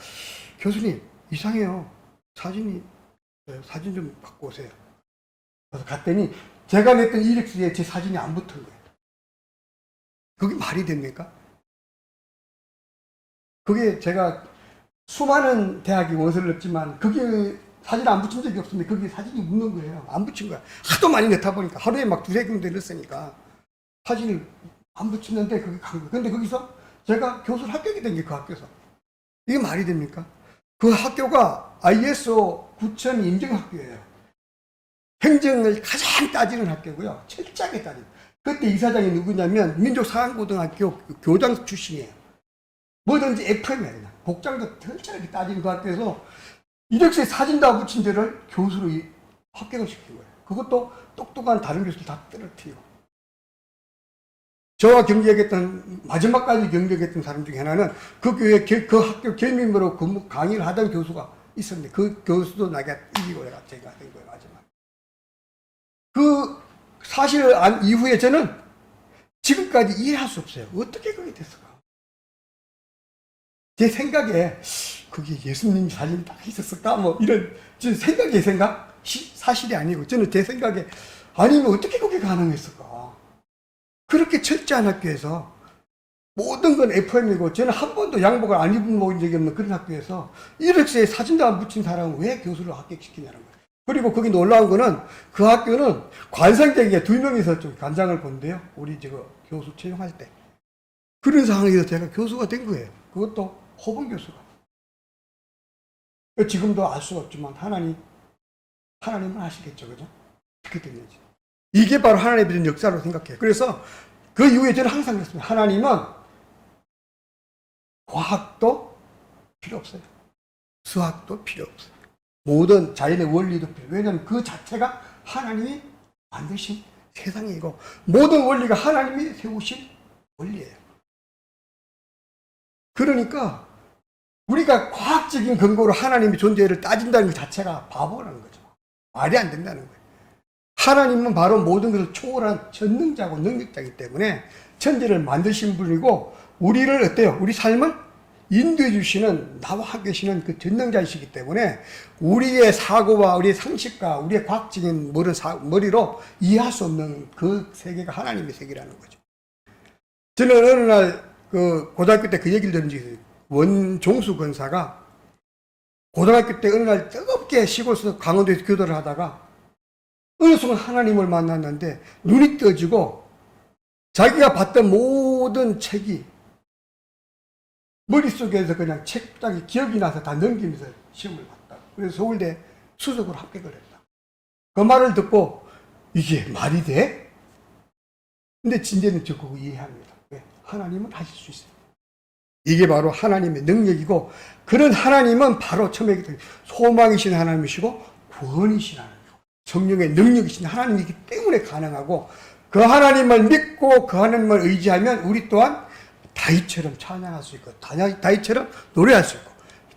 교수님 이상해요. 사진 좀 갖고 오세요. 그래서 갔더니 제가 냈던 이력서에 제 사진이 안 붙은 거예요. 그게 말이 됩니까? 그게 제가 수많은 대학에 원서를 냈지만 그게 사진 안 붙인 적이 없었는데 거기에 사진이 묻는 거예요. 안 붙인 거야. 하도 많이 넣다 보니까 하루에 막 2-3군데 넣었으니까 사진을 안 붙였는데 그게 간 거예요. 근데 거기서 제가 교수를 합격이 된 게 그 학교에서. 이게 말이 됩니까? 그 학교가 ISO 9000 인증학교예요. 행정을 가장 따지는 학교고요. 철저하게 따지는. 그때 이사장이 누구냐면 민족사관고등학교 교장 출신이에요. 뭐든지 FM이에요. 그냥. 복장도 철저하게 따지는 그 학교에서 이력서에 사진 다 붙인 데를 교수로 합격을 시킨 거예요. 그것도 똑똑한 다른 교수들 다 떨어뜨리고. 저와 경쟁했던, 마지막까지 경쟁했던 사람 중에 하나는 그 교회, 그 학교 겸임으로 강의를 하던 교수가 있었는데 그 교수도 나가 이기고 제가 된 거예요, 마지막. 그 사실을 안 이후에 저는 지금까지 이해할 수 없어요. 어떻게 그게 됐을까? 제 생각에 그게 예수님 사진이 딱 있었을까? 뭐 이런 제 생각의 생각? 사실이 아니고 저는 제 생각에 아니면 어떻게 그게 가능했을까? 그렇게 철저한 학교에서 모든 건 FM이고, 저는 한 번도 양복을 안 입은 적이 없는 그런 학교에서 이렇게 사진도 안 붙인 사람은 왜 교수를 합격시키냐는 거예요. 그리고 거기 놀라운 거는 그 학교는 관상적이게 2명이서 좀 관장을 본대요. 우리 교수 채용할 때. 그런 상황에서 제가 교수가 된 거예요. 그것도 호봉 교수가. 지금도 알 수가 없지만 하나님은 아시겠죠. 그죠? 어떻게 됐는지. 이게 바로 하나님의 이런 역사로 생각해요. 그래서 그 이후에 저는 항상 그랬습니다. 하나님은 과학도 필요 없어요. 수학도 필요 없어요. 모든 자연의 원리도 필요 없어요. 왜냐하면 그 자체가 하나님이 만드신 세상이고, 모든 원리가 하나님이 세우신 원리예요. 그러니까 우리가 과학적인 근거로 하나님의 존재를 따진다는 것 자체가 바보라는 거죠. 말이 안 된다는 거예요. 하나님은 바로 모든 것을 초월한 전능자고 능력자이기 때문에 천지를 만드신 분이고, 우리를 어때요? 우리 삶을 인도해 주시는, 나와 함께 계시는 그 전능자이시기 때문에 우리의 사고와 우리의 상식과 우리의 과학적인 머리로 이해할 수 없는 그 세계가 하나님의 세계라는 거죠. 저는 어느 날 고등학교 때 그 얘기를 들은 적이 있어요. 원종수 권사가 고등학교 때 어느 날 뜨겁게 시골에서 강원도에서 교도를 하다가 어느 순간 하나님을 만났는데 눈이 떠지고 자기가 봤던 모든 책이 머릿속에서 그냥 책장이 기억이 나서 다 넘기면서 시험을 봤다. 그래서 서울대 수석으로 합격을 했다. 그 말을 듣고 이게 말이 돼? 근데 진짜는 저 그거 이해합니다. 왜? 하나님은 하실 수 있어요. 이게 바로 하나님의 능력이고, 그런 하나님은 바로 처음에 얘기했던 소망이신 하나님이시고 구원이신 하나님이고 성령의 능력이신 하나님이기 때문에 가능하고, 그 하나님을 믿고 그 하나님을 의지하면 우리 또한 다윗처럼 찬양할 수 있고, 다윗처럼 노래할 수 있고,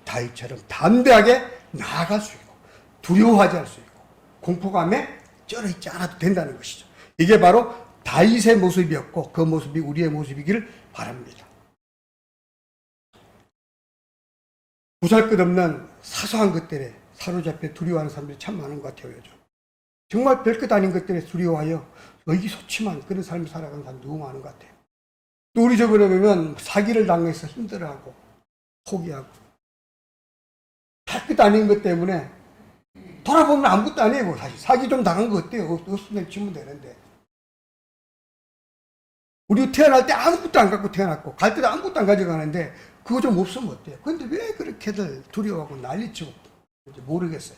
다윗처럼 담대하게 나아갈 수 있고, 두려워하지 않을 수 있고, 공포감에 쩔어있지 않아도 된다는 것이죠. 이게 바로 다윗의 모습이었고, 그 모습이 우리의 모습이기를 바랍니다. 보잘것없는 사소한 것들에 사로잡혀 두려워하는 사람들이 참 많은 것 같아요, 요즘. 정말 별것 아닌 것들에 두려워하여 의기소침한 그런 삶을 살아가는 사람이 너무 많은 것 같아요. 또 우리 저번에 보면 사기를 당해서 힘들어하고 포기하고, 별것 아닌 것 때문에 돌아보면 아무것도 아니에요. 사실 사기 좀 당한 거 어때요? 없으면 치면 되는데. 우리 태어날 때 아무것도 안 갖고 태어났고 갈 때도 아무것도 안 가져가는데 그거 좀 없으면 어때요? 근데 왜 그렇게들 두려워하고 난리치고 모르겠어요.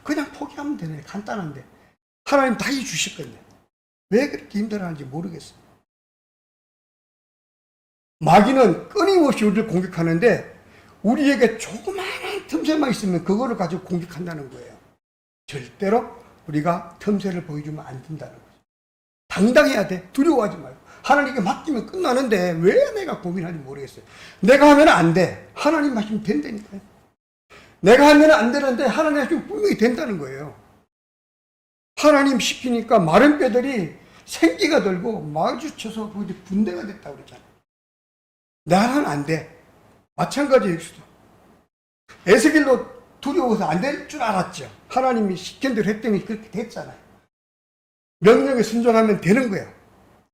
그냥 포기하면 되네. 간단한데 하나님 다 해주실 건데 왜 그렇게 힘들어하는지 모르겠어요. 마귀는 끊임없이 우리를 공격하는데 우리에게 조그마한 틈새만 있으면 그거를 가지고 공격한다는 거예요. 절대로 우리가 틈새를 보여주면 안 된다는 거죠. 당당해야 돼. 두려워하지 말고. 하나님께 맡기면 끝나는데 왜 내가 고민하는지 모르겠어요. 내가 하면 안 돼. 하나님 하시면 된다니까요. 내가 하면 안 되는데 하나님 하시면 분명히 된다는 거예요. 하나님 시키니까 마른 뼈들이 생기가 들고 마주쳐서 분대가 됐다고 그랬잖아요. 나는 안 돼. 마찬가지일 수도. 에스겔도 두려워서 안 될 줄 알았죠. 하나님이 시킨 대로 했더니 그렇게 됐잖아요. 명령에 순종하면 되는 거예요.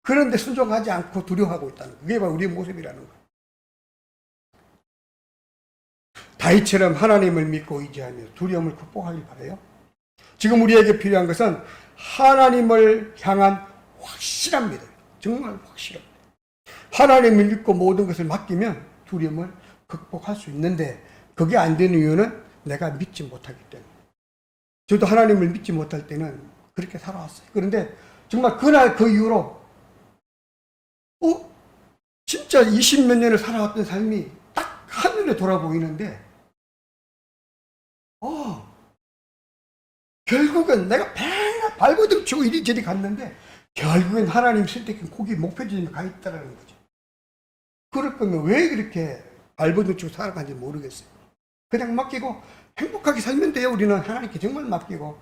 그런데 순종하지 않고 두려워하고 있다는 거예요. 그게 바로 우리의 모습이라는 거예요. 다윗처럼 하나님을 믿고 의지하며 두려움을 극복하길 바라요. 지금 우리에게 필요한 것은 하나님을 향한 확실한 믿음. 정말 확실합니다. 하나님을 믿고 모든 것을 맡기면 두려움을 극복할 수 있는데 그게 안 되는 이유는 내가 믿지 못하기 때문에. 저도 하나님을 믿지 못할 때는 그렇게 살아왔어요. 그런데 정말 그날 그 이후로 진짜 20몇 년을 살아왔던 삶이 딱 하늘에 돌아보이는데 결국은 내가 발버둥 치고 이리저리 갔는데 결국엔 하나님 선택한 거기 목표지점에 가 있다는 거죠. 그럴 거면 왜 그렇게 발버둥 치고 살아가는지 모르겠어요. 그냥 맡기고 행복하게 살면 돼요. 우리는 하나님께 정말 맡기고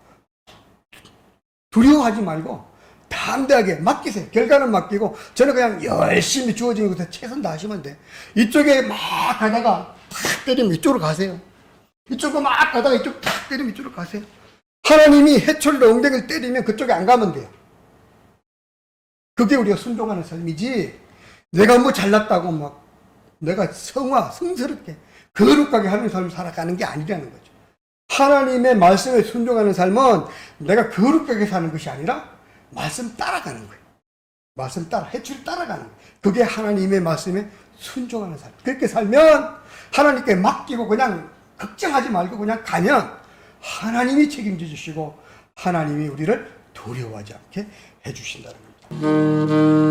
두려워하지 말고 담대하게 맡기세요. 결과는 맡기고 저는 그냥 열심히 주어진 것에 최선 다하시면 돼. 이쪽에 막 가다가 탁 때리면 이쪽으로 가세요. 이쪽으로 막 가다가 이쪽 탁 때리면 이쪽으로 가세요. 하나님이 해초리로 엉덩이를 때리면 그쪽에 안 가면 돼요. 그게 우리가 순종하는 삶이지, 내가 뭐 잘났다고 막 내가 성스럽게 거룩하게 하는 삶을 살아가는 게 아니라는 거죠. 하나님의 말씀에 순종하는 삶은 내가 거룩하게 사는 것이 아니라 말씀 따라가는 거예요. 말씀 따라, 해출 따라가는 거예요. 그게 하나님의 말씀에 순종하는 삶. 그렇게 살면 하나님께 맡기고 그냥 걱정하지 말고 그냥 가면 하나님이 책임져 주시고 하나님이 우리를 두려워하지 않게 해주신다는 겁니다.